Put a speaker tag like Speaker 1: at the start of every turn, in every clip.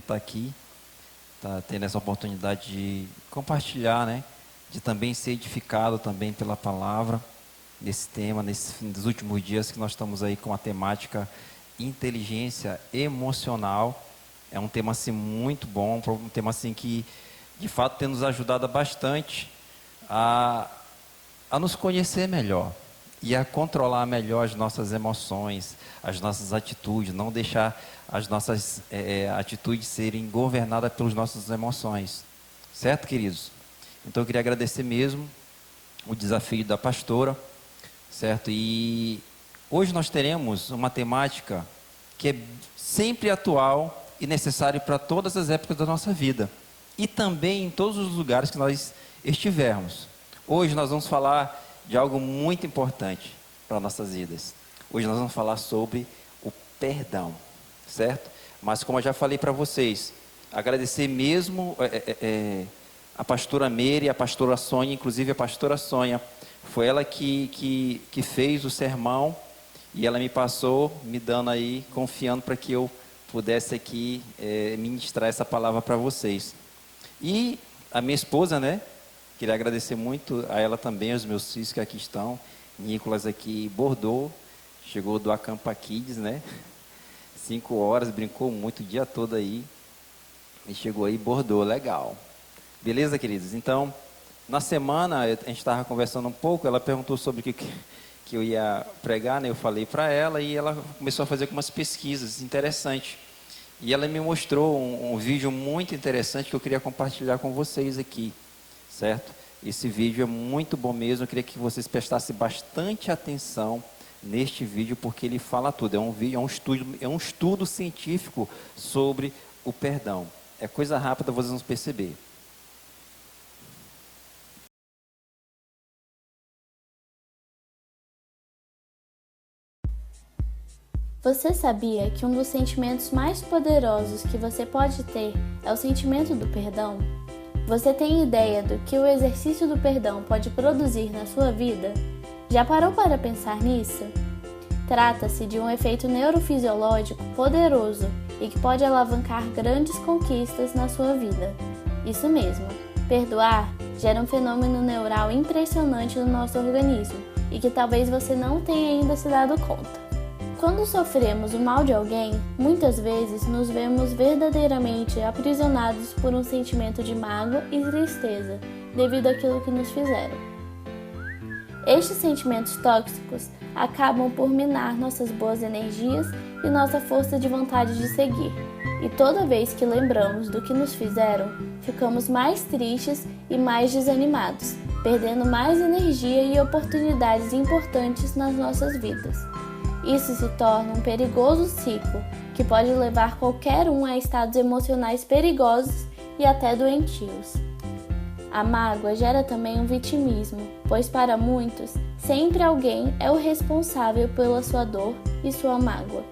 Speaker 1: estar aqui, tá tendo essa oportunidade de compartilhar, né? De também ser edificado também pela palavra, nesse tema, nos últimos dias que nós estamos aí com a temática inteligência emocional. É um tema assim muito bom, um tema assim que de fato tem nos ajudado bastante a nos conhecer melhor e a controlar melhor as nossas emoções, as nossas atitudes, não deixar as nossas atitudes serem governadas pelas nossas emoções. Certo, queridos? Então eu queria agradecer mesmo o desafio da pastora, certo? E hoje nós teremos uma temática que é sempre atual e necessária para todas as épocas da nossa vida e também em todos os lugares que nós estivermos. Hoje nós vamos falar de algo muito importante para nossas vidas. Hoje nós vamos falar sobre o perdão, certo? Mas como eu já falei para vocês, agradecer mesmo a pastora Meire e a pastora Sônia, inclusive a pastora Sônia, foi ela que fez o sermão e ela me passou, me dando aí, confiando para que eu pudesse aqui ministrar essa palavra para vocês. E a minha esposa, né? Queria agradecer muito a ela também, aos meus filhos que aqui estão. Nicolas aqui bordou, chegou do Acampa Kids, né? 5 horas, brincou muito o dia todo aí. E chegou aí, bordou, legal. Beleza, queridos? Então, na semana, a gente estava conversando um pouco, ela perguntou sobre o que eu ia pregar, né? Eu falei para ela e ela começou a fazer algumas pesquisas interessantes. E ela me mostrou um vídeo muito interessante que eu queria compartilhar com vocês aqui, certo? Esse vídeo é muito bom mesmo, eu queria que vocês prestassem bastante atenção neste vídeo, porque ele fala tudo. É um estudo científico sobre o perdão. É coisa rápida, vocês vão perceber.
Speaker 2: Você sabia que um dos sentimentos mais poderosos que você pode ter é o sentimento do perdão? Você tem ideia do que o exercício do perdão pode produzir na sua vida? Já parou para pensar nisso? Trata-se de um efeito neurofisiológico poderoso e que pode alavancar grandes conquistas na sua vida. Isso mesmo, perdoar gera um fenômeno neural impressionante no nosso organismo e que talvez você não tenha ainda se dado conta. Quando sofremos o mal de alguém, muitas vezes nos vemos verdadeiramente aprisionados por um sentimento de mágoa e tristeza devido àquilo que nos fizeram. Estes sentimentos tóxicos acabam por minar nossas boas energias e nossa força de vontade de seguir. E toda vez que lembramos do que nos fizeram, ficamos mais tristes e mais desanimados, perdendo mais energia e oportunidades importantes nas nossas vidas. Isso se torna um perigoso ciclo que pode levar qualquer um a estados emocionais perigosos e até doentios. A mágoa gera também um vitimismo, pois para muitos, sempre alguém é o responsável pela sua dor e sua mágoa.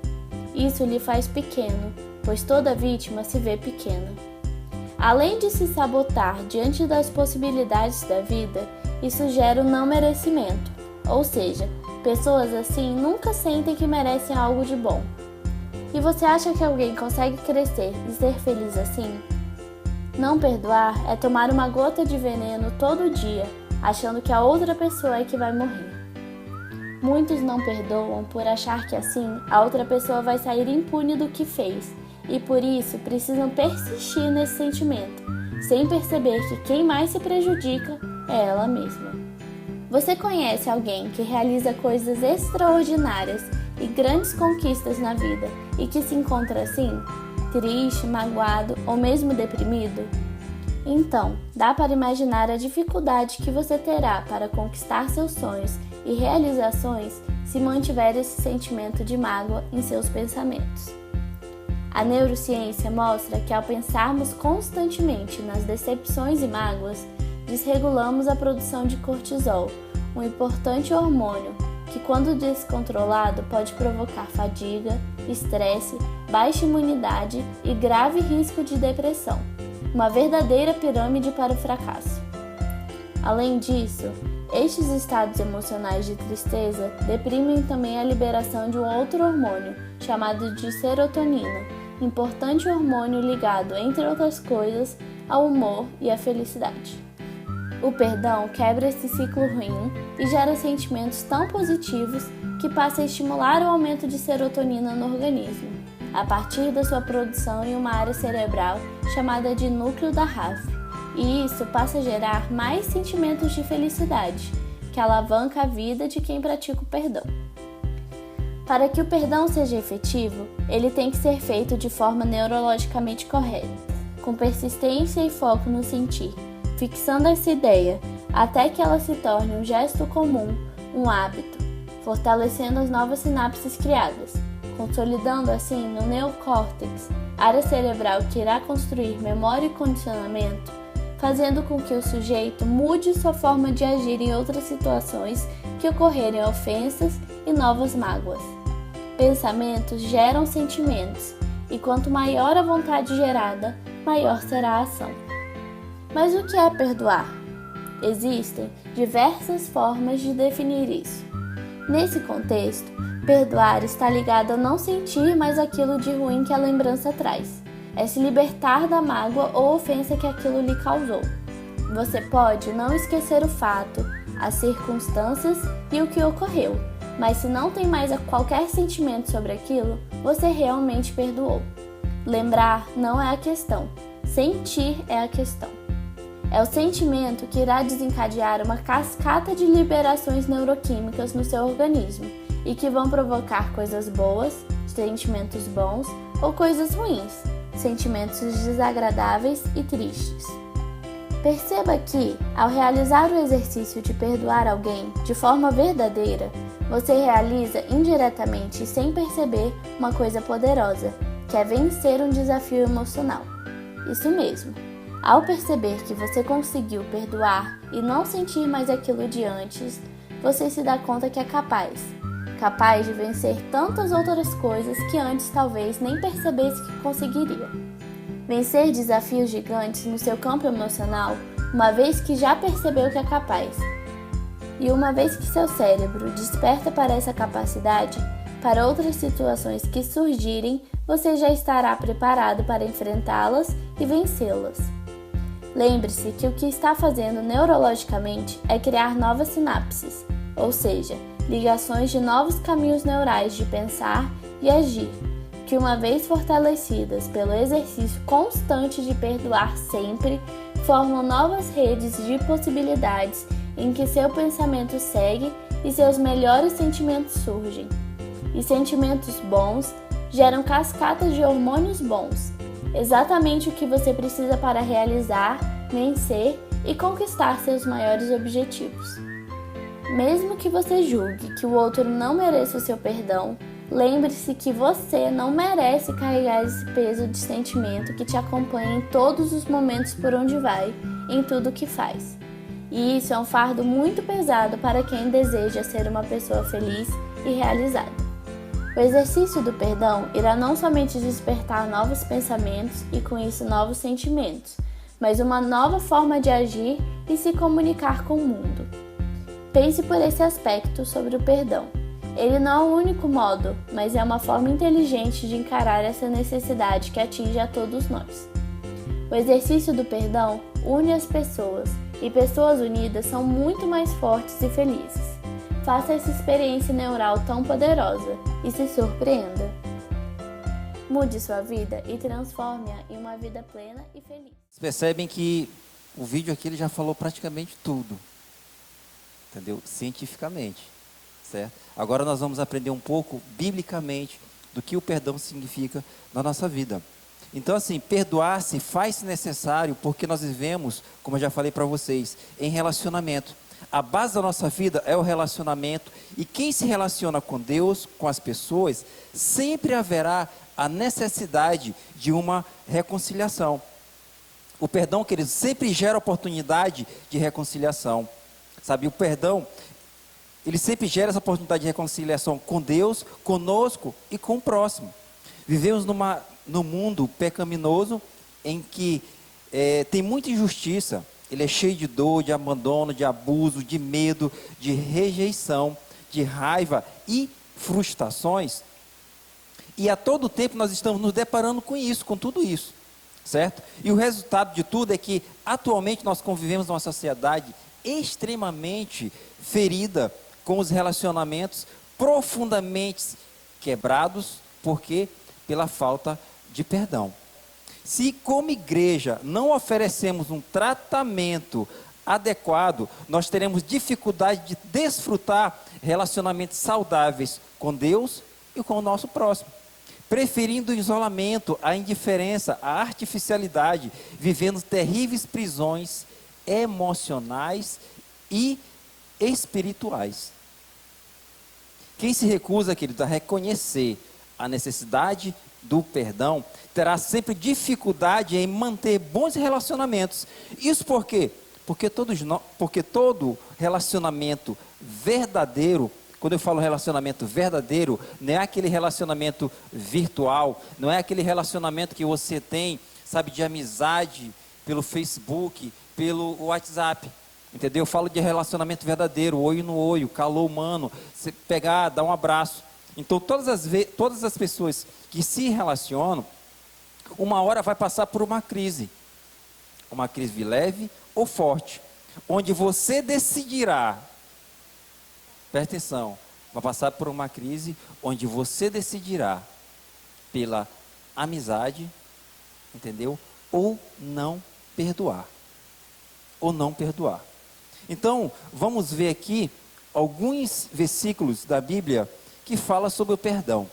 Speaker 2: Isso lhe faz pequeno, pois toda vítima se vê pequena. Além de se sabotar diante das possibilidades da vida, isso gera o não merecimento, ou seja, pessoas assim nunca sentem que merecem algo de bom. E você acha que alguém consegue crescer e ser feliz assim? Não perdoar é tomar uma gota de veneno todo dia, achando que a outra pessoa é que vai morrer. Muitos não perdoam por achar que assim a outra pessoa vai sair impune do que fez, e por isso precisam persistir nesse sentimento, sem perceber que quem mais se prejudica é ela mesma. Você conhece alguém que realiza coisas extraordinárias e grandes conquistas na vida e que se encontra assim, triste, magoado ou mesmo deprimido? Então, dá para imaginar a dificuldade que você terá para conquistar seus sonhos e realizações se mantiver esse sentimento de mágoa em seus pensamentos. A neurociência mostra que ao pensarmos constantemente nas decepções e mágoas, desregulamos a produção de cortisol, um importante hormônio que, quando descontrolado, pode provocar fadiga, estresse, baixa imunidade e grave risco de depressão, uma verdadeira pirâmide para o fracasso. Além disso, estes estados emocionais de tristeza deprimem também a liberação de um outro hormônio, chamado de serotonina, importante hormônio ligado, entre outras coisas, ao humor e à felicidade. O perdão quebra esse ciclo ruim e gera sentimentos tão positivos que passa a estimular o aumento de serotonina no organismo, a partir da sua produção em uma área cerebral chamada de núcleo da rave, e isso passa a gerar mais sentimentos de felicidade, que alavanca a vida de quem pratica o perdão. Para que o perdão seja efetivo, ele tem que ser feito de forma neurologicamente correta, com persistência e foco no sentir, fixando essa ideia até que ela se torne um gesto comum, um hábito, fortalecendo as novas sinapses criadas, consolidando assim no neocórtex, área cerebral que irá construir memória e condicionamento, fazendo com que o sujeito mude sua forma de agir em outras situações que ocorrerem ofensas e novas mágoas. Pensamentos geram sentimentos, e quanto maior a vontade gerada, maior será a ação. Mas o que é perdoar? Existem diversas formas de definir isso. Nesse contexto, perdoar está ligado a não sentir mais aquilo de ruim que a lembrança traz. É se libertar da mágoa ou ofensa que aquilo lhe causou. Você pode não esquecer o fato, as circunstâncias e o que ocorreu, mas se não tem mais qualquer sentimento sobre aquilo, você realmente perdoou. Lembrar não é a questão, sentir é a questão. É o sentimento que irá desencadear uma cascata de liberações neuroquímicas no seu organismo e que vão provocar coisas boas, sentimentos bons, ou coisas ruins, sentimentos desagradáveis e tristes. Perceba que, ao realizar o exercício de perdoar alguém de forma verdadeira, você realiza indiretamente e sem perceber uma coisa poderosa, que é vencer um desafio emocional. Isso mesmo. Ao perceber que você conseguiu perdoar e não sentir mais aquilo de antes, você se dá conta que é capaz de vencer tantas outras coisas que antes talvez nem percebesse que conseguiria. Vencer desafios gigantes no seu campo emocional, uma vez que já percebeu que é capaz. E uma vez que seu cérebro desperta para essa capacidade, para outras situações que surgirem, você já estará preparado para enfrentá-las e vencê-las. Lembre-se que o que está fazendo neurologicamente é criar novas sinapses, ou seja, ligações de novos caminhos neurais de pensar e agir, que uma vez fortalecidas pelo exercício constante de perdoar sempre, formam novas redes de possibilidades em que seu pensamento segue e seus melhores sentimentos surgem. E sentimentos bons geram cascatas de hormônios bons, exatamente o que você precisa para realizar, vencer e conquistar seus maiores objetivos. Mesmo que você julgue que o outro não mereça o seu perdão, lembre-se que você não merece carregar esse peso de sentimento que te acompanha em todos os momentos por onde vai, em tudo que faz. E isso é um fardo muito pesado para quem deseja ser uma pessoa feliz e realizada. O exercício do perdão irá não somente despertar novos pensamentos e com isso novos sentimentos, mas uma nova forma de agir e se comunicar com o mundo. Pense por esse aspecto sobre o perdão. Ele não é o único modo, mas é uma forma inteligente de encarar essa necessidade que atinge a todos nós. O exercício do perdão une as pessoas, e pessoas unidas são muito mais fortes e felizes. Faça essa experiência neural tão poderosa e se surpreenda. Mude sua vida e transforme-a em uma vida plena e feliz.
Speaker 1: Vocês percebem que o vídeo aqui ele já falou praticamente tudo, entendeu? Cientificamente, certo? Agora nós vamos aprender um pouco biblicamente do que o perdão significa na nossa vida. Então assim, perdoar-se faz-se necessário porque nós vivemos, como eu já falei para vocês, em relacionamento. A base da nossa vida é o relacionamento, e quem se relaciona com Deus, com as pessoas, sempre haverá a necessidade de uma reconciliação. O perdão, queridos, sempre gera oportunidade de reconciliação. Sabe, o perdão, ele sempre gera essa oportunidade de reconciliação com Deus, conosco e com o próximo. Vivemos num mundo pecaminoso em que tem muita injustiça. Ele é cheio de dor, de abandono, de abuso, de medo, de rejeição, de raiva e frustrações. E a todo tempo nós estamos nos deparando com isso, com tudo isso, certo? E o resultado de tudo é que atualmente nós convivemos numa sociedade extremamente ferida, com os relacionamentos profundamente quebrados, porque pela falta de perdão. Se como igreja não oferecemos um tratamento adequado, nós teremos dificuldade de desfrutar relacionamentos saudáveis com Deus e com o nosso próximo, preferindo o isolamento, a indiferença, a artificialidade, vivendo terríveis prisões emocionais e espirituais. Quem se recusa, querido, a reconhecer a necessidade do perdão, terá sempre dificuldade em manter bons relacionamentos. Isso por quê? Porque todo relacionamento verdadeiro, quando eu falo relacionamento verdadeiro, não é aquele relacionamento virtual, não é aquele relacionamento que você tem, sabe, de amizade pelo Facebook, pelo WhatsApp. Entendeu? Eu falo de relacionamento verdadeiro, olho no olho, calor humano, você pegar, dar um abraço. Então, todas as pessoas que se relacionam, uma hora vai passar por uma crise leve ou forte, onde você decidirá, presta atenção, vai passar por uma crise onde você decidirá pela amizade, entendeu? Ou não perdoar. Então, vamos ver aqui alguns versículos da Bíblia que falam sobre o perdão.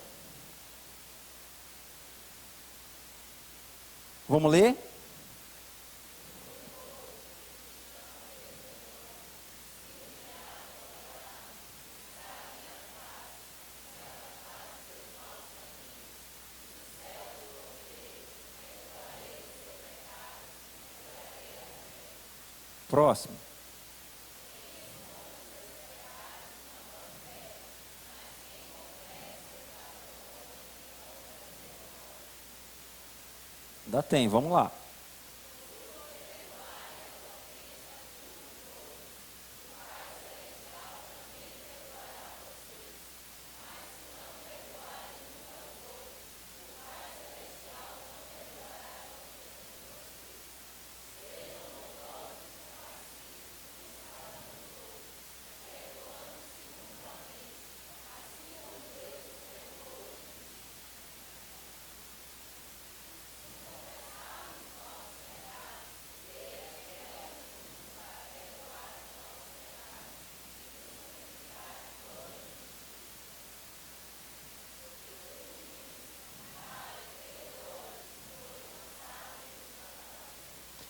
Speaker 1: Vamos ler? Próximo. Ainda tem, vamos lá.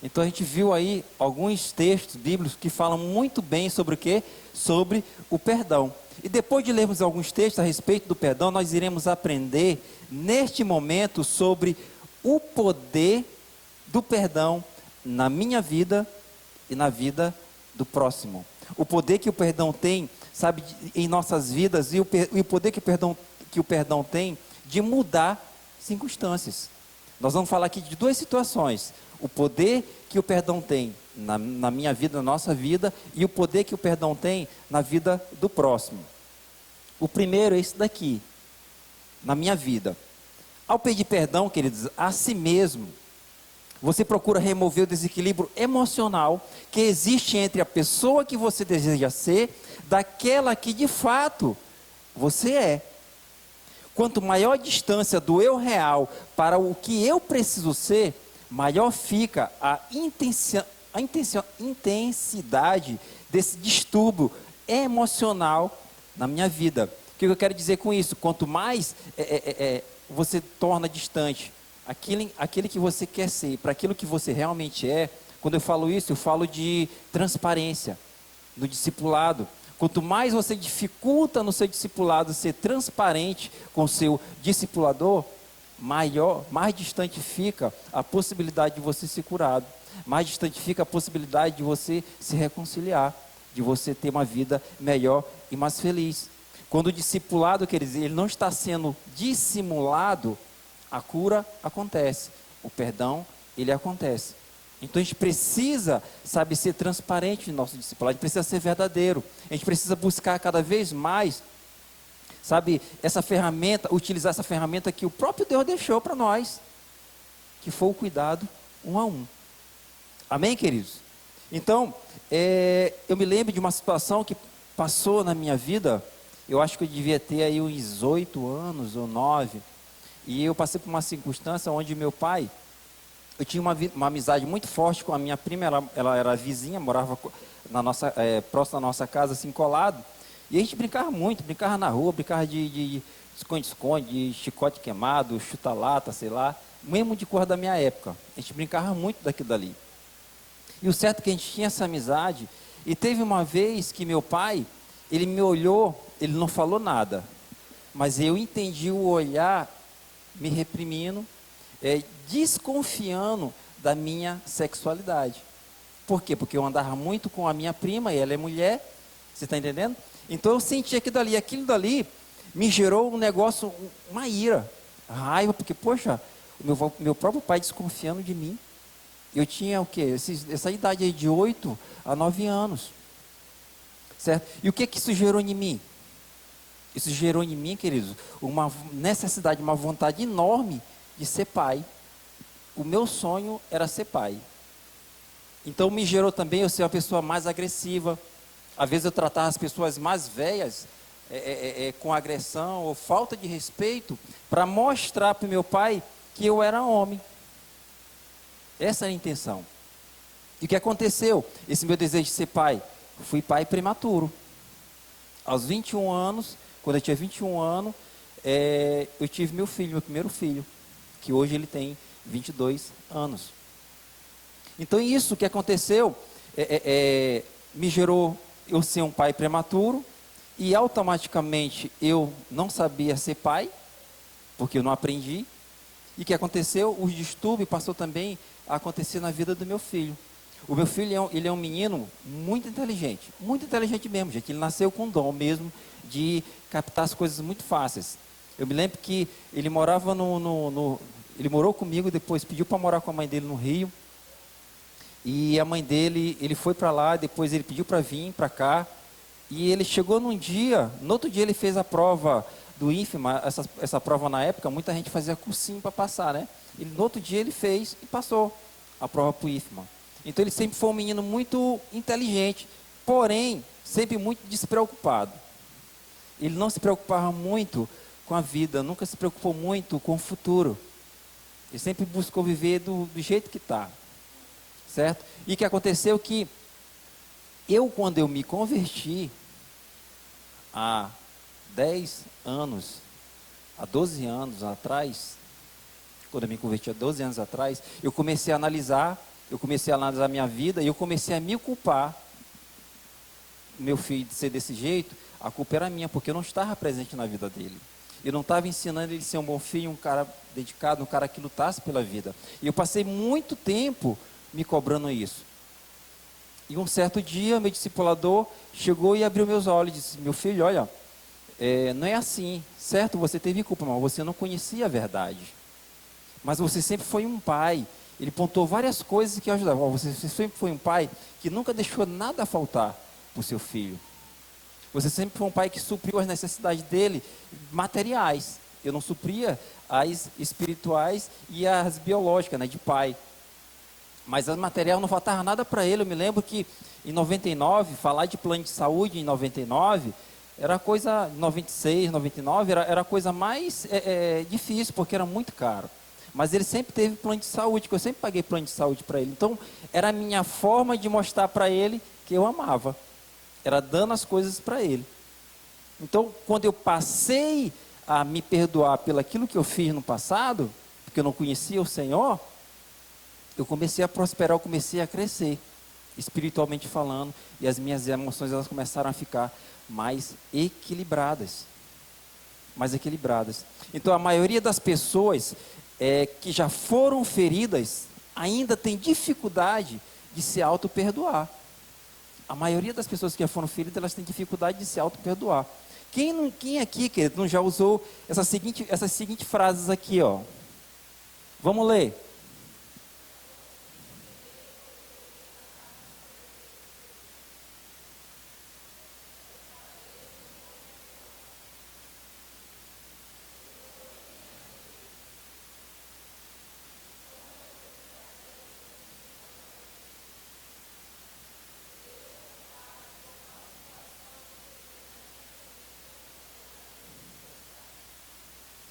Speaker 1: Então a gente viu aí alguns textos bíblicos que falam muito bem sobre o quê? Sobre o perdão. E depois de lermos alguns textos a respeito do perdão, nós iremos aprender neste momento sobre o poder do perdão na minha vida e na vida do próximo. O poder que o perdão tem, sabe, em nossas vidas, e o poder que o perdão tem de mudar circunstâncias. Nós vamos falar aqui de duas situações: o poder que o perdão tem na minha vida, na nossa vida, e o poder que o perdão tem na vida do próximo. O primeiro é esse daqui, na minha vida. Ao pedir perdão, queridos, a si mesmo, você procura remover o desequilíbrio emocional que existe entre a pessoa que você deseja ser, daquela que de fato você é. Quanto maior a distância do eu real para o que eu preciso ser, maior fica a intensidade desse distúrbio emocional na minha vida. O que eu quero dizer com isso? Quanto mais você torna distante aquele que você quer ser, para aquilo que você realmente é. Quando eu falo isso, eu falo de transparência no discipulado. Quanto mais você dificulta no seu discipulado ser transparente com o seu discipulador, mais distante fica a possibilidade de você ser curado, mais distante fica a possibilidade de você se reconciliar, de você ter uma vida melhor e mais feliz. Quando o discipulado, quer dizer, ele não está sendo dissimulado, a cura acontece, o perdão, ele acontece. Então a gente precisa, sabe, ser transparente no nosso discipulado, a gente precisa ser verdadeiro, a gente precisa buscar cada vez mais, Sabe, essa ferramenta, utilizar essa ferramenta que o próprio Deus deixou para nós, que foi o cuidado um a um. Amém, queridos? Então, eu me lembro de uma situação que passou na minha vida. Eu acho que eu devia ter aí uns 8 anos ou 9. E eu passei por uma circunstância onde meu pai, eu tinha uma amizade muito forte com a minha prima. Ela era vizinha, morava próximo da nossa casa, assim, colado. E a gente brincava muito, brincava na rua, brincava de esconde-esconde, de chicote queimado, chuta-lata, sei lá. Mesmo de cor da minha época. A gente brincava muito daquilo dali. E o certo é que a gente tinha essa amizade. E teve uma vez que meu pai, ele me olhou, ele não falou nada. Mas eu entendi o olhar me reprimindo, desconfiando da minha sexualidade. Por quê? Porque eu andava muito com a minha prima, e ela é mulher, você está entendendo? Então eu senti aquilo dali me gerou um negócio, uma ira, raiva, porque, poxa, meu próprio pai desconfiando de mim. Eu tinha o quê? Essa idade aí de 8 a 9 anos. Certo? E o que isso gerou em mim? Isso gerou em mim, queridos, uma necessidade, uma vontade enorme de ser pai. O meu sonho era ser pai. Então me gerou também eu ser uma pessoa mais agressiva. Às vezes eu tratava as pessoas mais velhas com agressão ou falta de respeito para mostrar para o meu pai que eu era homem. Essa era a intenção. E o que aconteceu? Esse meu desejo de ser pai, fui pai prematuro. Aos 21 anos, quando eu tinha 21 anos, eu tive meu primeiro filho, que hoje ele tem 22 anos. Então isso que aconteceu, me gerou eu ser um pai prematuro, e automaticamente eu não sabia ser pai, porque eu não aprendi. E o que aconteceu? O distúrbio passou também a acontecer na vida do meu filho. O meu filho, ele é um menino muito inteligente mesmo, gente. Ele nasceu com dom mesmo de captar as coisas muito fáceis. Eu me lembro que ele morava ele morou comigo, depois pediu para morar com a mãe dele no Rio. E a mãe dele, ele foi para lá, depois ele pediu para vir para cá. E ele chegou no outro dia ele fez a prova do INFMA, essa prova na época, muita gente fazia cursinho para passar, né? No outro dia ele fez e passou a prova para o INFMA. Então ele sempre foi um menino muito inteligente, porém, sempre muito despreocupado. Ele não se preocupava muito com a vida, nunca se preocupou muito com o futuro. Ele sempre buscou viver do jeito que está. Certo? E o que aconteceu que quando eu me converti, há 10 anos, há 12 anos atrás, quando eu me converti há 12 anos atrás, eu comecei a analisar a minha vida, e eu comecei a me culpar. Meu filho de ser desse jeito, a culpa era minha, porque eu não estava presente na vida dele. Eu não estava ensinando ele a ser um bom filho, um cara dedicado, um cara que lutasse pela vida. E eu passei muito tempo me cobrando isso. E um certo dia, meu discipulador chegou e abriu meus olhos e disse: meu filho, olha, não é assim, certo? Você teve culpa, mas você não conhecia a verdade. Mas você sempre foi um pai. Ele pontuou várias coisas que ajudavam. Você sempre foi um pai que nunca deixou nada faltar para o seu filho. Você sempre foi um pai que supriu as necessidades dele, materiais. Eu não supria as espirituais e as biológicas, né, de pai. Mas as material não faltava nada para ele. Eu me lembro que em 99, falar de plano de saúde em 99, era coisa, 96, 99, era a coisa mais difícil, porque era muito caro. Mas ele sempre teve plano de saúde, que eu sempre paguei plano de saúde para ele. Então, era a minha forma de mostrar para ele que eu amava. Era dando as coisas para ele. Então, quando eu passei a me perdoar pelo aquilo que eu fiz no passado, porque eu não conhecia o Senhor, eu comecei a prosperar, eu comecei a crescer, espiritualmente falando, e as minhas emoções elas começaram a ficar mais equilibradas. Mais equilibradas. Então, a maioria das pessoas que já foram feridas ainda tem dificuldade de se auto-perdoar. A maioria das pessoas que já foram feridas, elas têm dificuldade de se auto-perdoar. Quem aqui, querido, não já usou essas seguintes frases aqui, ó? Vamos ler.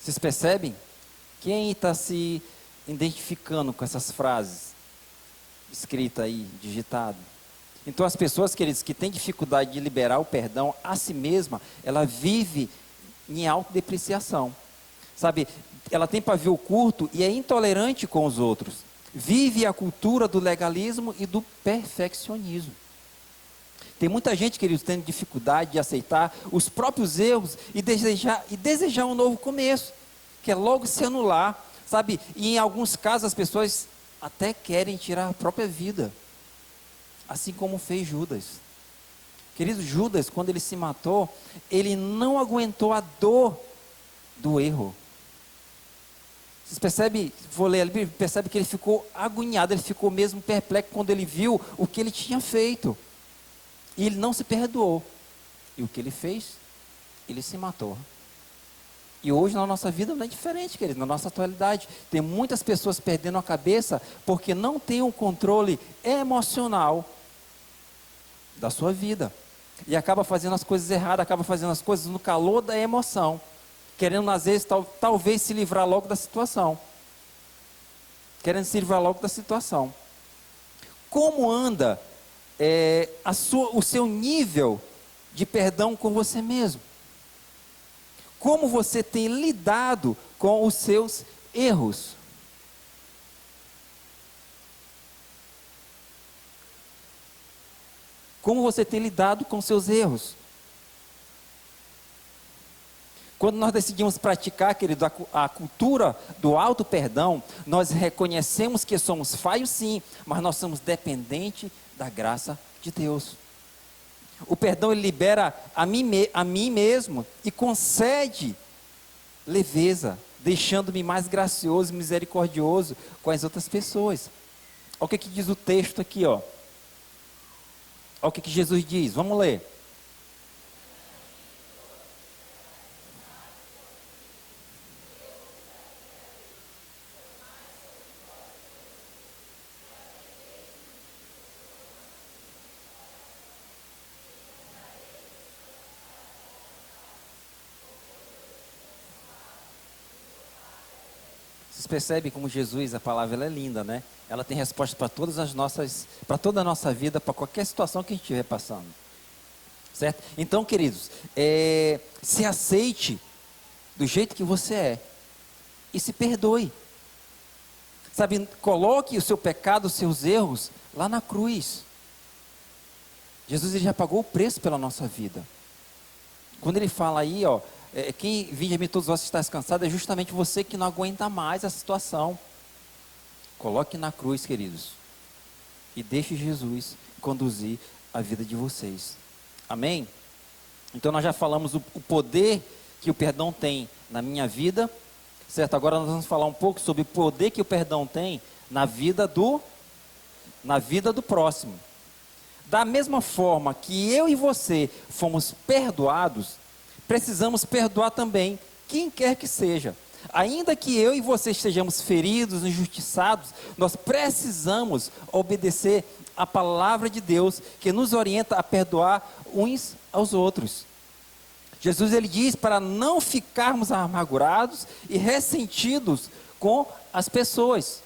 Speaker 1: Vocês percebem? Quem está se identificando com essas frases escritas aí, digitado? Então as pessoas, queridos, que têm dificuldade de liberar o perdão a si mesma, ela vive em autodepreciação. Sabe, ela tem pavio curto e é intolerante com os outros. Vive a cultura do legalismo e do perfeccionismo. Tem muita gente, queridos, tendo dificuldade de aceitar os próprios erros e desejar um novo começo, que é logo se anular, sabe? E em alguns casos as pessoas até querem tirar a própria vida, assim como fez Judas. Querido, Judas, quando ele se matou, ele não aguentou a dor do erro. Vocês percebem, vou ler a Bíblia, percebe que ele ficou agoniado, ele ficou mesmo perplexo quando ele viu o que ele tinha feito. E ele não se perdoou. E o que ele fez? Ele se matou. E hoje na nossa vida não é diferente, querido, na nossa atualidade. Tem muitas pessoas perdendo a cabeça porque não tem um controle emocional da sua vida. E acaba fazendo as coisas erradas, acaba fazendo as coisas no calor da emoção. Querendo às vezes talvez se livrar logo da situação. Querendo se livrar logo da situação. Como anda o seu nível de perdão com você mesmo? Como você tem lidado com os seus erros? Como você tem lidado com seus erros? Quando nós decidimos praticar, querido, a cultura do auto perdão, nós reconhecemos que somos falhos sim, mas nós somos dependentes da graça de Deus. O perdão ele libera a mim mesmo e concede leveza, deixando-me mais gracioso e misericordioso com as outras pessoas. Olha o que diz o texto aqui, ó. Olha o que Jesus diz, vamos ler. Vocês percebem como Jesus, a palavra ela é linda, né? Ela tem resposta para para toda a nossa vida, para qualquer situação que a gente estiver passando. Certo? Então, queridos, se aceite do jeito que você é e se perdoe. Sabe, coloque o seu pecado, os seus erros lá na cruz. Jesus ele já pagou o preço pela nossa vida. Quando ele fala aí, ó, quem vinde a mim todos vós que estáis cansados, é justamente você que não aguenta mais a situação. Coloque na cruz, queridos, e deixe Jesus conduzir a vida de vocês. Amém? Então nós já falamos o poder que o perdão tem na minha vida, certo? Agora nós vamos falar um pouco sobre o poder que o perdão tem na vida do próximo. Da mesma forma que eu e você fomos perdoados, precisamos perdoar também quem quer que seja. Ainda que eu e você estejamos feridos, injustiçados, nós precisamos obedecer a palavra de Deus, que nos orienta a perdoar uns aos outros. Jesus ele diz para não ficarmos amargurados e ressentidos com as pessoas.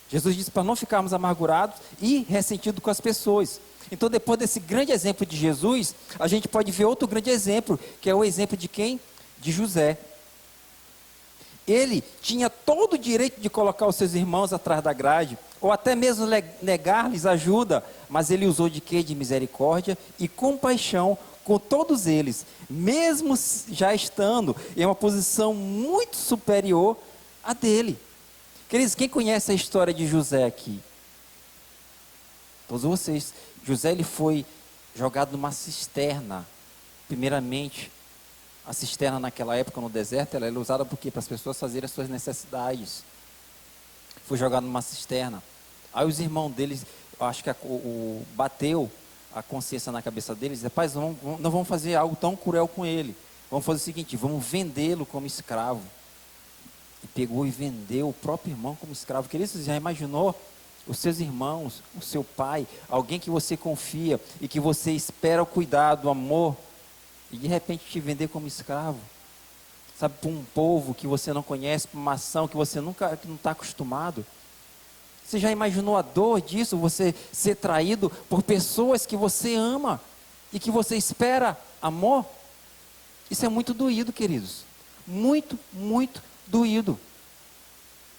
Speaker 1: Jesus disse para não ficarmos amargurados e ressentidos com as pessoas. Então, depois desse grande exemplo de Jesus, a gente pode ver outro grande exemplo, que é o exemplo de quem? De José. Ele tinha todo o direito de colocar os seus irmãos atrás da grade, ou até mesmo negar-lhes ajuda, mas ele usou de quê? De misericórdia e compaixão com todos eles, mesmo já estando em uma posição muito superior à dele. Queridos, quem conhece a história de José aqui? Todos vocês. José ele foi jogado numa cisterna. Primeiramente, a cisterna naquela época no deserto, ela era usada por quê? Para as pessoas fazerem as suas necessidades. Foi jogado numa cisterna. Aí os irmãos deles, eu acho que bateu a consciência na cabeça deles, rapaz, não vamos fazer algo tão cruel com ele. Vamos fazer o seguinte, vamos vendê-lo como escravo. E pegou e vendeu o próprio irmão como escravo. Querido, você já imaginou? Os seus irmãos, o seu pai, alguém que você confia e que você espera o cuidado, o amor, e de repente te vender como escravo, sabe, para um povo que você não conhece, para uma ação que você nunca, que não está acostumado. Você já imaginou a dor disso, você ser traído por pessoas que você ama e que você espera amor? Isso é muito doído, queridos. Muito, muito doído.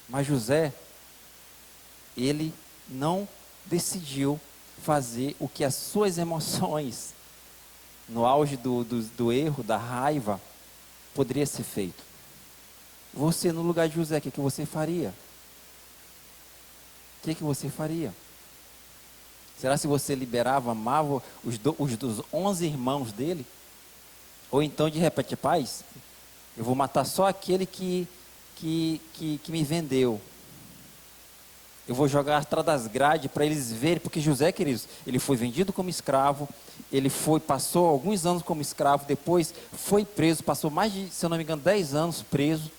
Speaker 1: Mas José, ele não decidiu fazer o que as suas emoções, no auge do erro, da raiva, poderia ser feito. Você, no lugar de José, o que você faria? O que você faria? Será se você liberava, amava os dos 11 irmãos dele? Ou então, de repente, paz, eu vou matar só aquele que me vendeu. Eu vou jogar atrás das grades para eles verem, porque José, queridos, ele foi vendido como escravo, passou alguns anos como escravo, depois foi preso, passou mais de, se eu não me engano, 10 anos preso,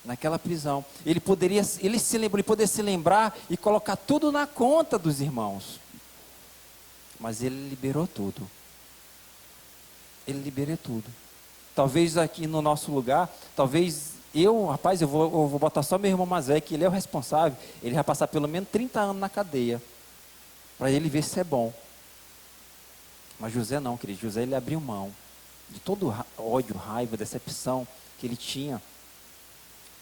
Speaker 1: naquela prisão. Ele poderia se lembrar e colocar tudo na conta dos irmãos. Mas ele liberou tudo. Ele liberou tudo. Talvez aqui no nosso lugar, talvez eu vou botar só meu irmão mais velho, que ele é o responsável, ele vai passar pelo menos 30 anos na cadeia, para ele ver se é bom. Mas José não, querido. José, ele abriu mão de todo ódio, raiva, decepção que ele tinha,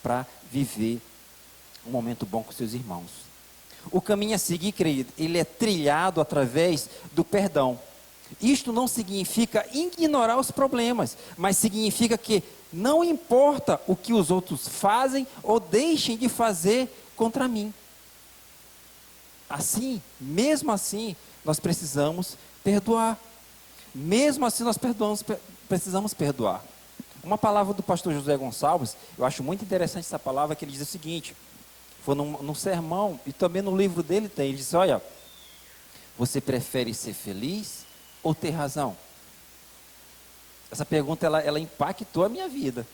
Speaker 1: para viver um momento bom com seus irmãos. O caminho a seguir, querido, ele é trilhado através do perdão. Isto não significa ignorar os problemas, mas significa que não importa o que os outros fazem ou deixem de fazer contra mim. Assim, mesmo assim, nós precisamos perdoar. Mesmo assim, nós precisamos perdoar. Uma palavra do pastor José Gonçalves, eu acho muito interessante essa palavra, que ele diz o seguinte, foi num sermão, e também no livro dele tem, ele diz, olha, você prefere ser feliz ou ter razão? Essa pergunta, ela impactou a minha vida.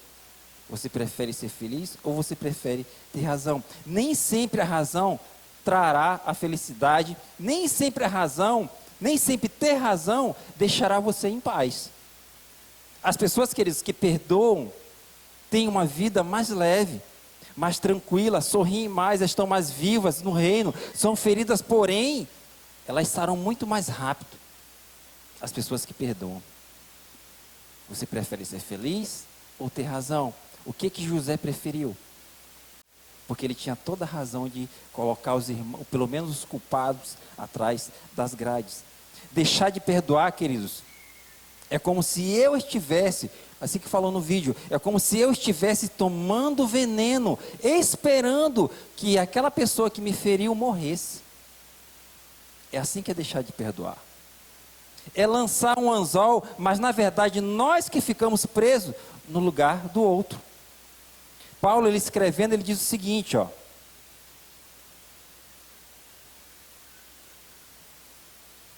Speaker 1: Você prefere ser feliz ou você prefere ter razão? Nem sempre a razão trará a felicidade, nem sempre ter razão deixará você em paz. As pessoas, queridos, que perdoam, têm uma vida mais leve, mais tranquila, sorriem mais, estão mais vivas no reino, são feridas, porém, elas sarão muito mais rápido. As pessoas que perdoam. Você prefere ser feliz ou ter razão? O que José preferiu? Porque ele tinha toda a razão de colocar os irmãos, pelo menos os culpados, atrás das grades. Deixar de perdoar, queridos, é como se eu estivesse, assim que falou no vídeo, é como se eu estivesse tomando veneno, esperando que aquela pessoa que me feriu morresse. É assim que é deixar de perdoar. É lançar um anzol, mas na verdade nós que ficamos presos no lugar do outro. Paulo, ele escrevendo, ele diz o seguinte, ó.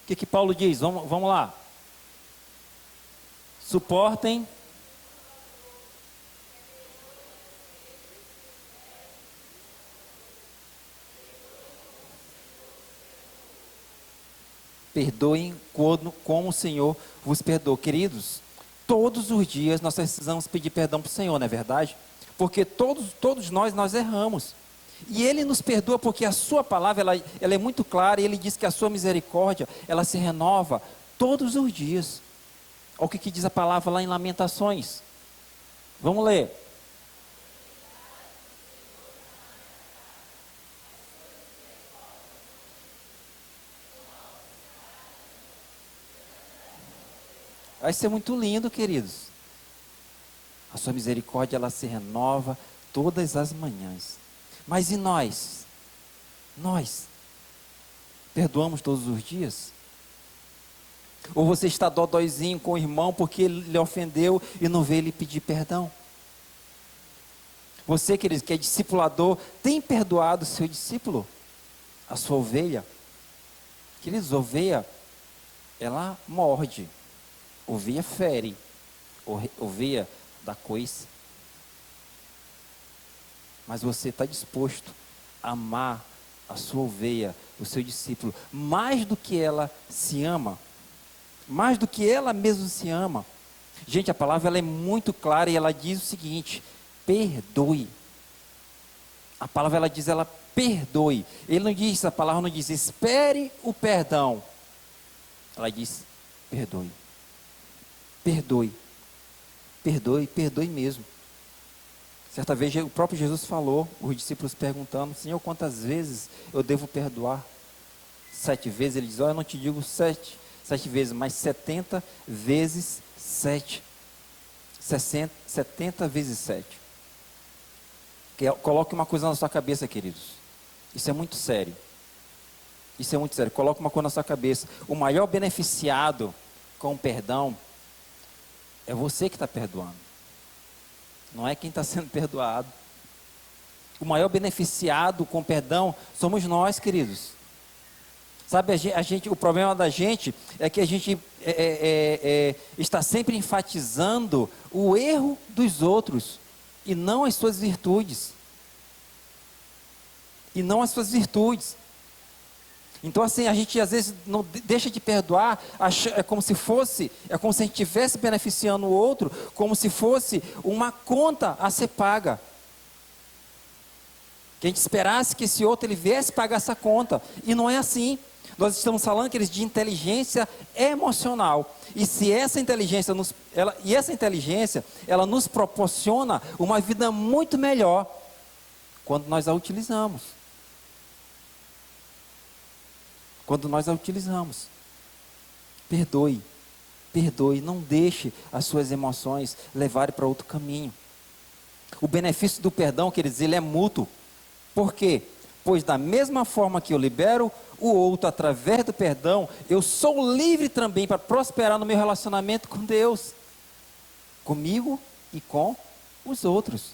Speaker 1: O que Paulo diz? Vamos lá. Suportem. Perdoem como o Senhor vos perdoou. Queridos, todos os dias nós precisamos pedir perdão para o Senhor, não é verdade? Porque todos nós erramos. E Ele nos perdoa porque a sua palavra, ela é muito clara, e Ele diz que a sua misericórdia, ela se renova todos os dias. Olha o que diz a palavra lá em Lamentações. Vamos ler. Vai ser muito lindo, queridos. A sua misericórdia, ela se renova todas as manhãs. Mas e nós? Nós perdoamos todos os dias? Ou você está dodóizinho com o irmão porque ele lhe ofendeu e não veio lhe pedir perdão? Você, querido, que é discipulador, tem perdoado o seu discípulo? A sua ovelha? Queridos, ovelha, ela morde. Ovelha fere. Ovelha dá coice. Mas você está disposto a amar a sua ovelha, o seu discípulo, mais do que ela se ama? mais do que ela mesma se ama. Gente, a palavra ela é muito clara e ela diz o seguinte: perdoe. A palavra ela diz, ela perdoe. Ele não diz, a palavra não diz, espere o perdão. Ela diz, perdoe. Perdoe. Perdoe, perdoe mesmo. Certa vez o próprio Jesus falou, os discípulos perguntando, Senhor, quantas vezes eu devo perdoar? 7 vezes, ele diz, eu não te digo 7 vezes, mas 70 vezes 7. 70 vezes 7. Coloque uma coisa na sua cabeça, queridos. Isso é muito sério. Isso é muito sério. Coloque uma coisa na sua cabeça. O maior beneficiado com o perdão é você que está perdoando. Não é quem está sendo perdoado. O maior beneficiado com o perdão somos nós, queridos. Sabe, o problema da gente é que a gente está sempre enfatizando o erro dos outros e não as suas virtudes. E não as suas virtudes. Então assim, a gente às vezes não deixa de perdoar, é como se a gente estivesse beneficiando o outro, como se fosse uma conta a ser paga. Que a gente esperasse que esse outro ele viesse pagar essa conta. E não é assim. Nós estamos falando, queridos, de inteligência emocional. E se essa inteligência ela nos proporciona uma vida muito melhor quando nós a utilizamos. Quando nós a utilizamos. Perdoe. Perdoe. Não deixe as suas emoções levarem para outro caminho. O benefício do perdão, queridos, ele é mútuo. Por quê? Pois da mesma forma que eu libero o outro através do perdão, eu sou livre também para prosperar no meu relacionamento com Deus, comigo e com os outros.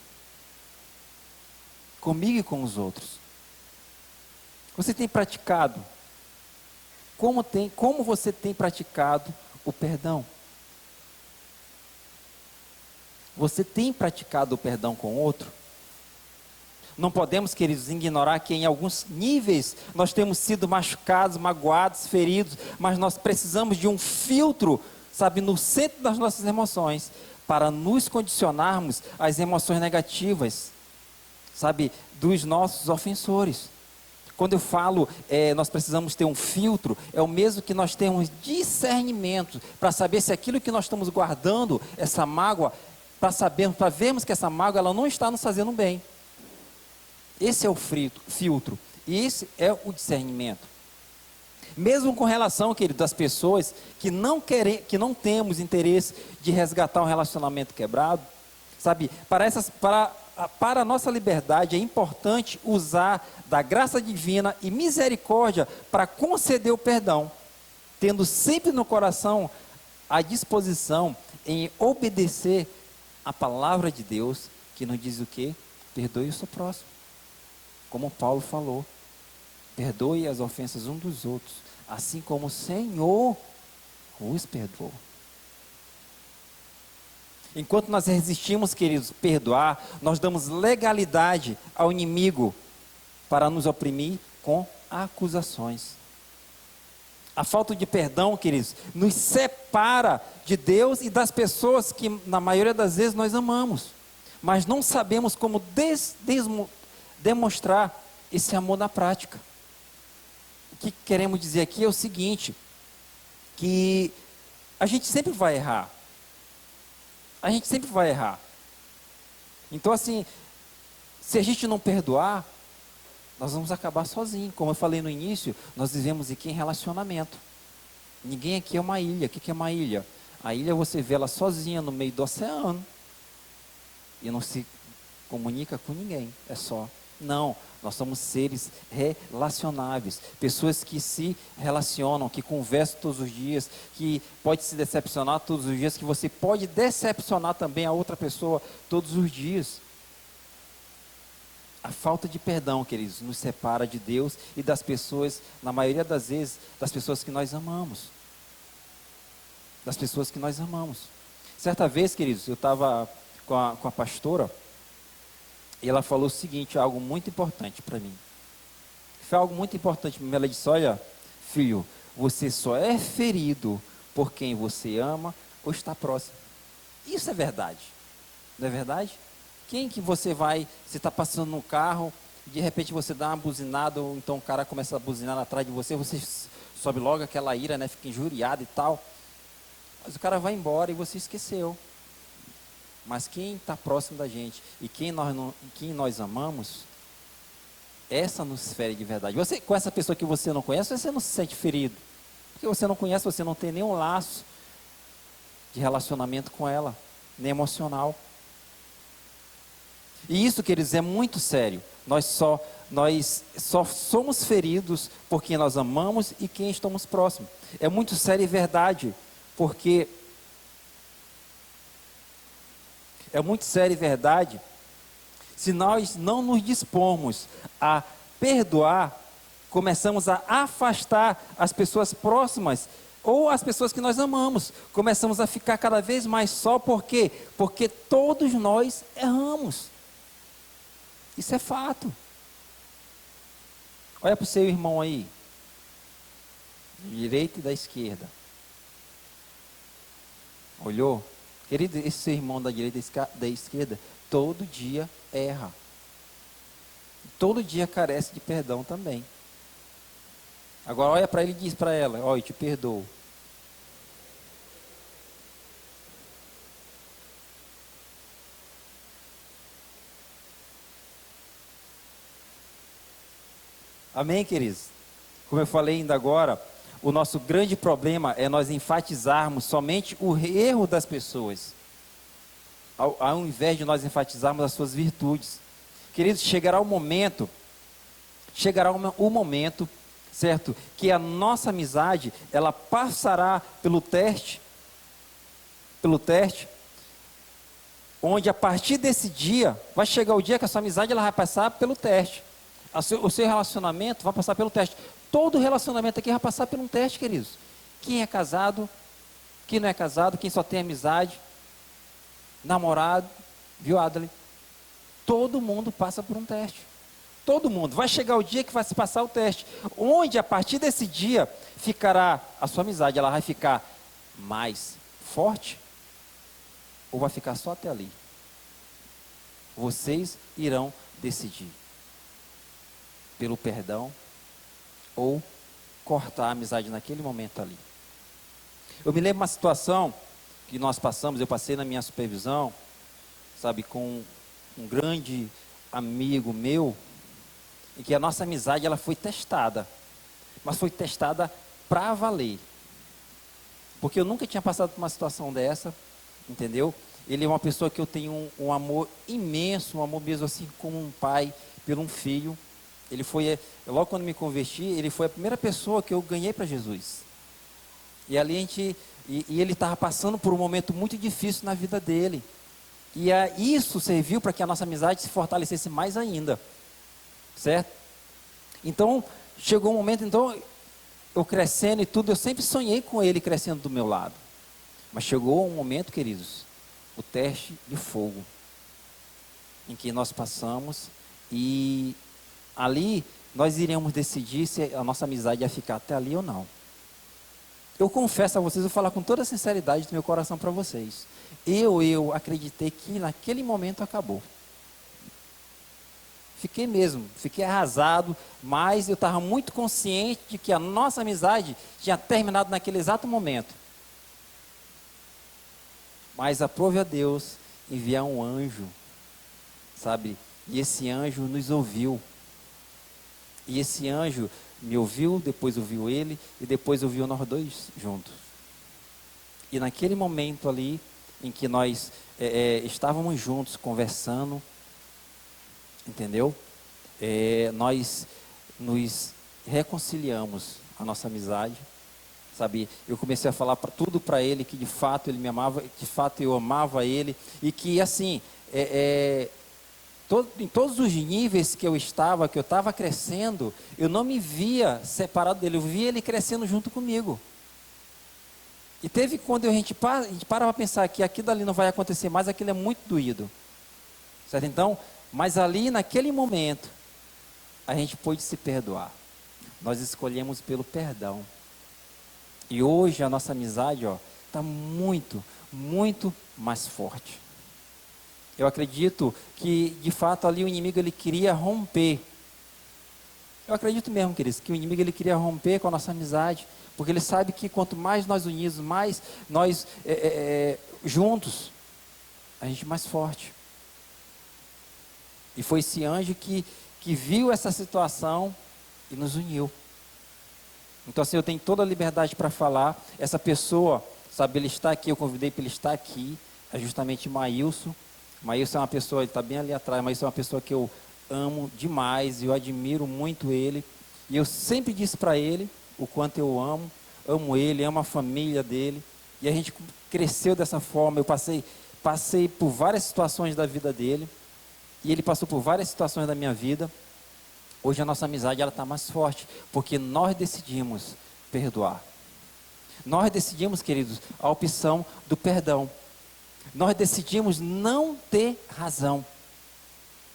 Speaker 1: Comigo e com os outros. Você tem praticado? Como você tem praticado o perdão? Você tem praticado o perdão com o outro? Não podemos, queridos, ignorar que em alguns níveis nós temos sido machucados, magoados, feridos, mas nós precisamos de um filtro, sabe, no centro das nossas emoções, para nos condicionarmos às emoções negativas, sabe, dos nossos ofensores. Quando eu falo, nós precisamos ter um filtro, é o mesmo que nós temos discernimento, para saber se aquilo que nós estamos guardando, essa mágoa, para vermos que essa mágoa ela não está nos fazendo bem. Esse é o filtro, e esse é o discernimento. Mesmo com relação, querido, das pessoas que não temos interesse de resgatar um relacionamento quebrado, sabe, para a nossa liberdade é importante usar da graça divina e misericórdia para conceder o perdão, tendo sempre no coração a disposição em obedecer a palavra de Deus, que nos diz o quê? Perdoe o seu próximo. Como Paulo falou, perdoe as ofensas uns dos outros, assim como o Senhor os perdoou. Enquanto nós resistimos, queridos, perdoar, nós damos legalidade ao inimigo para nos oprimir com acusações. A falta de perdão, queridos, nos separa de Deus e das pessoas que, na maioria das vezes, nós amamos, mas não sabemos como demonstrar esse amor na prática. O que queremos dizer aqui é o seguinte, que a gente sempre vai errar. A gente sempre vai errar. Então assim, se a gente não perdoar, nós vamos acabar sozinhos. Como eu falei no início, nós vivemos aqui em relacionamento. Ninguém aqui é uma ilha. O que é uma ilha? A ilha você vê ela sozinha no meio do oceano. E não se comunica com ninguém. É só. Não, nós somos seres relacionáveis, pessoas que se relacionam, que conversam todos os dias, que pode se decepcionar todos os dias, que você pode decepcionar também a outra pessoa todos os dias. A falta de perdão, queridos, nos separa de Deus e das pessoas, na maioria das vezes, das pessoas que nós amamos. Das pessoas que nós amamos. Certa vez, queridos, eu estava com a pastora, e ela falou o seguinte, algo muito importante para mim. Foi algo muito importante para mim. Ela disse, olha, filho, você só é ferido por quem você ama ou está próximo. Isso é verdade, não é verdade? Quem que você está passando no carro, de repente você dá uma buzinada, ou então o cara começa a buzinar atrás de você, você sobe logo aquela ira, né, fica injuriado e tal, mas o cara vai embora e você esqueceu. Mas quem está próximo da gente e quem nós amamos, essa nos fere de verdade. Você, com essa pessoa que você não conhece, você não se sente ferido, porque você não conhece, você não tem nenhum laço de relacionamento com ela, nem emocional. E isso, queridos, é muito sério. Nós só somos feridos por quem nós amamos e quem estamos próximos. É muito sério e verdade, porque se nós não nos dispormos a perdoar, começamos a afastar as pessoas próximas ou as pessoas que nós amamos. Começamos a ficar cada vez mais só, por quê? Porque todos nós erramos. Isso é fato. Olha para o seu irmão aí, da direita e da esquerda. Olhou? Querido, esse seu irmão da direita e da esquerda, todo dia erra. Todo dia carece de perdão também. Agora olha para ele e diz para ela, ó, eu te perdoo. Amém, queridos? Como eu falei ainda agora, o nosso grande problema é nós enfatizarmos somente o erro das pessoas, ao invés de nós enfatizarmos as suas virtudes. Queridos, chegará o momento, certo, que a nossa amizade, ela passará pelo teste, onde a partir desse dia, vai chegar o dia que a sua amizade ela vai passar pelo teste. O seu relacionamento vai passar pelo teste. Todo relacionamento aqui vai passar por um teste, queridos. Quem é casado, quem não é casado, quem só tem amizade, namorado, viu, Adley? Todo mundo passa por um teste. Todo mundo. Vai chegar o dia que vai se passar o teste. Onde a partir desse dia ficará a sua amizade, ela vai ficar mais forte ou vai ficar só até ali? Vocês irão decidir. Pelo perdão ou cortar a amizade naquele momento ali. Eu me lembro de uma situação que nós passamos, eu passei na minha supervisão, sabe, com um grande amigo meu, em que a nossa amizade ela foi testada, mas foi testada para valer. Porque eu nunca tinha passado por uma situação dessa, entendeu? Ele é uma pessoa que eu tenho um amor imenso, um amor mesmo assim como um pai pelo um filho. Ele foi, logo quando me converti, ele foi a primeira pessoa que eu ganhei para Jesus. E ali ele estava passando por um momento muito difícil na vida dele. E isso serviu para que a nossa amizade se fortalecesse mais ainda. Certo? Então, chegou um momento, eu crescendo e tudo, eu sempre sonhei com ele crescendo do meu lado. Mas chegou um momento, queridos, o teste de fogo, em que nós passamos e ali nós iremos decidir se a nossa amizade ia ficar até ali ou não. Eu confesso a vocês, vou falar com toda a sinceridade do meu coração para vocês. Eu acreditei que naquele momento acabou. Fiquei arrasado, mas eu estava muito consciente de que a nossa amizade tinha terminado naquele exato momento. Mas aprove a Deus enviar um anjo, sabe? E esse anjo nos ouviu. E esse anjo me ouviu, depois ouviu ele, e depois ouviu nós dois juntos. E naquele momento ali, em que nós estávamos juntos, conversando, entendeu? Nós nos reconciliamos a nossa amizade, sabe? Eu comecei a falar tudo para ele, que de fato ele me amava, de fato eu amava ele, e que assim, em todos os níveis que eu estava crescendo, eu não me via separado dele, eu via ele crescendo junto comigo. E teve quando a gente para para pensar que aquilo dali não vai acontecer mais, aquilo é muito doído. Certo? Então, mas ali naquele momento, a gente pôde se perdoar. Nós escolhemos pelo perdão. E hoje a nossa amizade está muito, muito mais forte. Eu acredito que, de fato, ali o inimigo ele queria romper. Eu acredito mesmo, queridos, que o inimigo ele queria romper com a nossa amizade, porque ele sabe que quanto mais nós unidos, mais nós juntos, a gente é mais forte. E foi esse anjo que viu essa situação e nos uniu. Então assim, eu tenho toda a liberdade para falar. Essa pessoa, sabe, ele está aqui, eu convidei para ele estar aqui, é justamente Maílson. Maílson é uma pessoa, ele está bem ali atrás, Maílson é uma pessoa que eu amo demais, eu admiro muito ele. E eu sempre disse para ele o quanto eu amo ele, amo a família dele. E a gente cresceu dessa forma, eu passei por várias situações da vida dele. E ele passou por várias situações da minha vida. Hoje a nossa amizade está mais forte, porque nós decidimos perdoar. Nós decidimos, queridos, a opção do perdão. Nós decidimos não ter razão.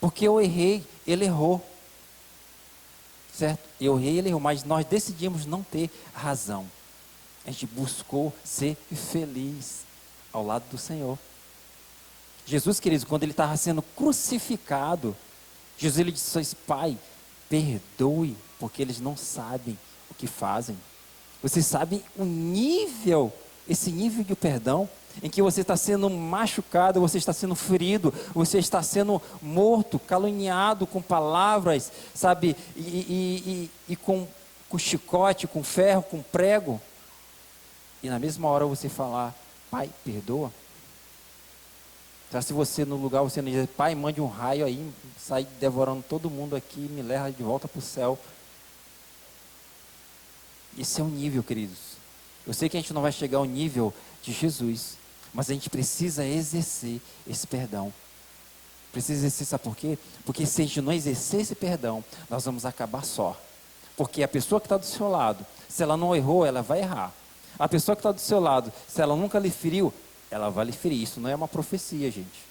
Speaker 1: Porque eu errei, ele errou. Certo? Eu errei, ele errou, mas nós decidimos não ter razão. A gente buscou ser feliz ao lado do Senhor. Jesus, queridos, quando ele estava sendo crucificado, Jesus ele disse: Pai, perdoe, porque eles não sabem o que fazem. Vocês sabem o nível, esse nível de perdão, em que você está sendo machucado, você está sendo ferido, você está sendo morto, caluniado com palavras, sabe, e com chicote, com ferro, com prego, e na mesma hora você falar: Pai, perdoa. Então, se você no lugar, você não diz: Pai, mande um raio aí, sai devorando todo mundo aqui, me leva de volta para o céu. Esse é o nível, queridos. Eu sei que a gente não vai chegar ao nível de Jesus, mas a gente precisa exercer esse perdão. Precisa exercer, sabe por quê? Porque se a gente não exercer esse perdão, nós vamos acabar só. Porque a pessoa que está do seu lado, se ela não errou, ela vai errar. A pessoa que está do seu lado, se ela nunca lhe feriu, ela vai lhe ferir. Isso não é uma profecia, gente.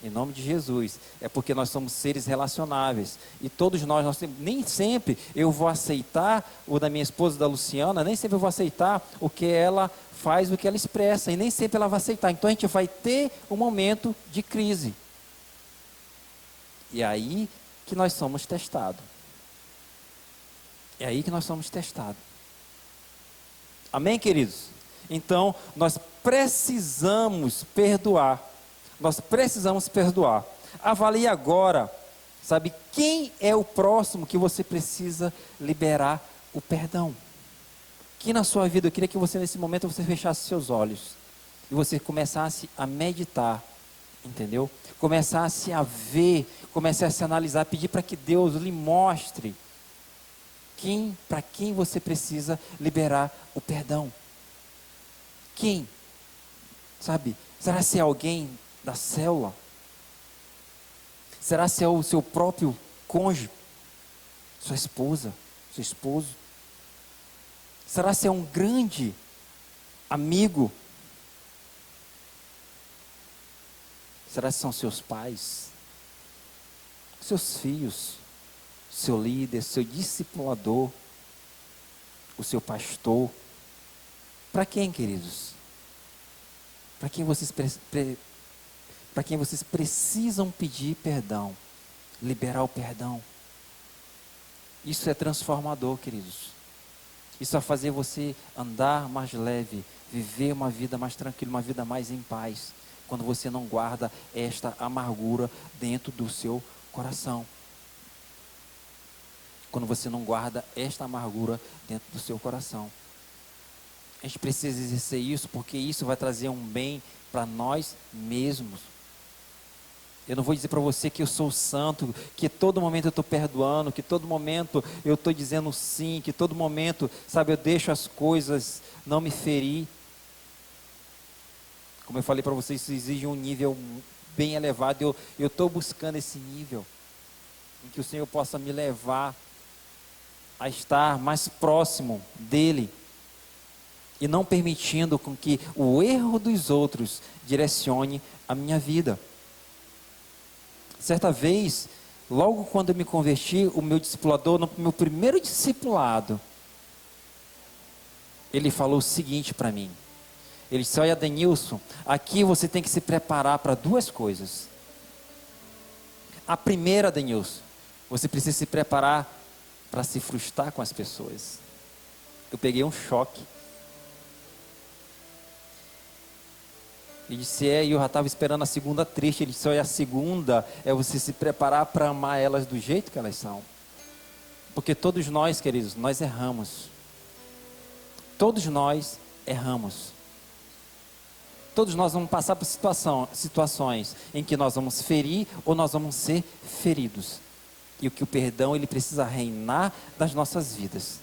Speaker 1: Em nome de Jesus. É porque nós somos seres relacionáveis. E todos nós nem sempre eu vou aceitar o da minha esposa, da Luciana, nem sempre eu vou aceitar o que ela faz, o que ela expressa. E nem sempre ela vai aceitar. Então a gente vai ter um momento de crise. E é aí que nós somos testados. É aí que nós somos testados. Amém, queridos? Então, nós precisamos perdoar. Nós precisamos perdoar. Avalie agora, sabe, quem é o próximo que você precisa liberar o perdão. Que na sua vida, eu queria que você nesse momento, você fechasse seus olhos. E você começasse a meditar, entendeu? Começasse a ver, começasse a analisar, pedir para que Deus lhe mostre para quem você precisa liberar o perdão. Quem? Sabe? Será se é alguém da célula? Será se é o seu próprio cônjuge? Sua esposa? Seu esposo? Será se é um grande amigo? Será se são seus pais? Seus filhos? Seu líder, seu discipulador? O seu pastor? Para quem, queridos? Para quem vocês precisam pedir perdão, liberar o perdão. Isso é transformador, queridos. Isso vai fazer você andar mais leve, viver uma vida mais tranquila, uma vida mais em paz, quando você não guarda esta amargura dentro do seu coração. Quando você não guarda esta amargura dentro do seu coração. A gente precisa exercer isso, porque isso vai trazer um bem para nós mesmos. Eu não vou dizer para você que eu sou santo, que todo momento eu estou perdoando, que todo momento eu estou dizendo sim, que todo momento, sabe, eu deixo as coisas não me ferir. Como eu falei para vocês, isso exige um nível bem elevado. Eu estou buscando esse nível, em que o Senhor possa me levar a estar mais próximo dEle, e não permitindo com que o erro dos outros direcione a minha vida. Certa vez, logo quando eu me converti, o meu discipulador, no meu primeiro discipulado, ele falou o seguinte para mim. Ele disse: olha, Denilson, aqui você tem que se preparar para duas coisas. A primeira, Denilson, você precisa se preparar para se frustrar com as pessoas. Eu peguei um choque. Ele disse: e eu já estava esperando a segunda triste. Ele disse: olha, a segunda é você se preparar para amar elas do jeito que elas são. Porque todos nós, queridos, nós erramos. Todos nós erramos. Todos nós vamos passar por situações em que nós vamos ferir ou nós vamos ser feridos. E o que o perdão, ele precisa reinar das nossas vidas.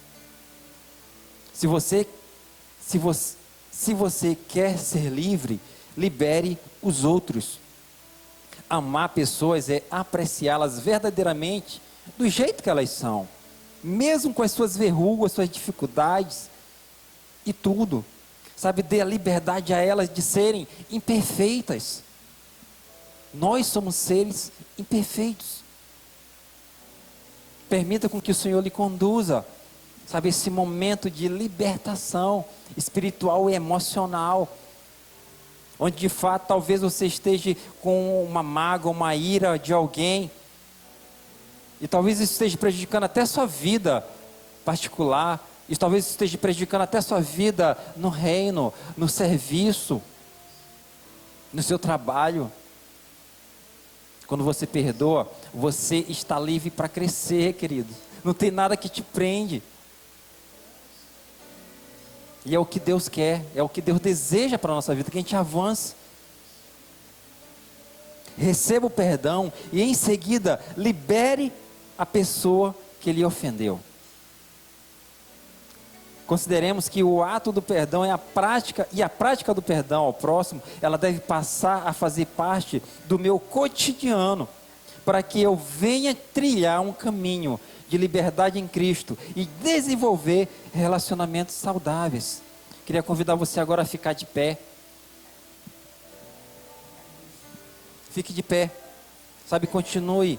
Speaker 1: Se você quer ser livre, libere os outros. Amar pessoas é apreciá-las verdadeiramente do jeito que elas são. Mesmo com as suas verrugas, suas dificuldades e tudo. Sabe, dê a liberdade a elas de serem imperfeitas. Nós somos seres imperfeitos. Permita com que o Senhor lhe conduza, sabe, esse momento de libertação espiritual e emocional, onde de fato talvez você esteja com uma mágoa, uma ira de alguém, e talvez isso esteja prejudicando até a sua vida particular, e talvez isso esteja prejudicando até a sua vida no reino, no serviço, no seu trabalho. Quando você perdoa, você está livre para crescer, querido. Não tem nada que te prende. E é o que Deus quer, é o que Deus deseja para a nossa vida, que a gente avance. Receba o perdão e em seguida libere a pessoa que lhe ofendeu. Consideremos que o ato do perdão é a prática, e a prática do perdão ao próximo, ela deve passar a fazer parte do meu cotidiano, para que eu venha trilhar um caminho de liberdade em Cristo e desenvolver relacionamentos saudáveis. Queria convidar você agora a ficar de pé. Fique de pé, sabe, continue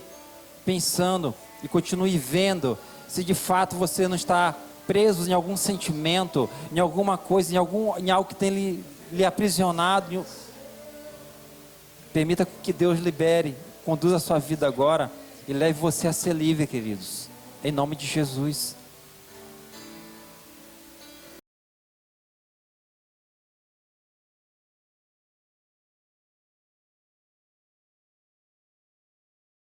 Speaker 1: pensando e continue vendo se de fato você não está preso em algum sentimento, em alguma coisa, em algo que tem lhe aprisionado. Permita que Deus libere, conduza a sua vida agora e leve você a ser livre, queridos, em nome de Jesus.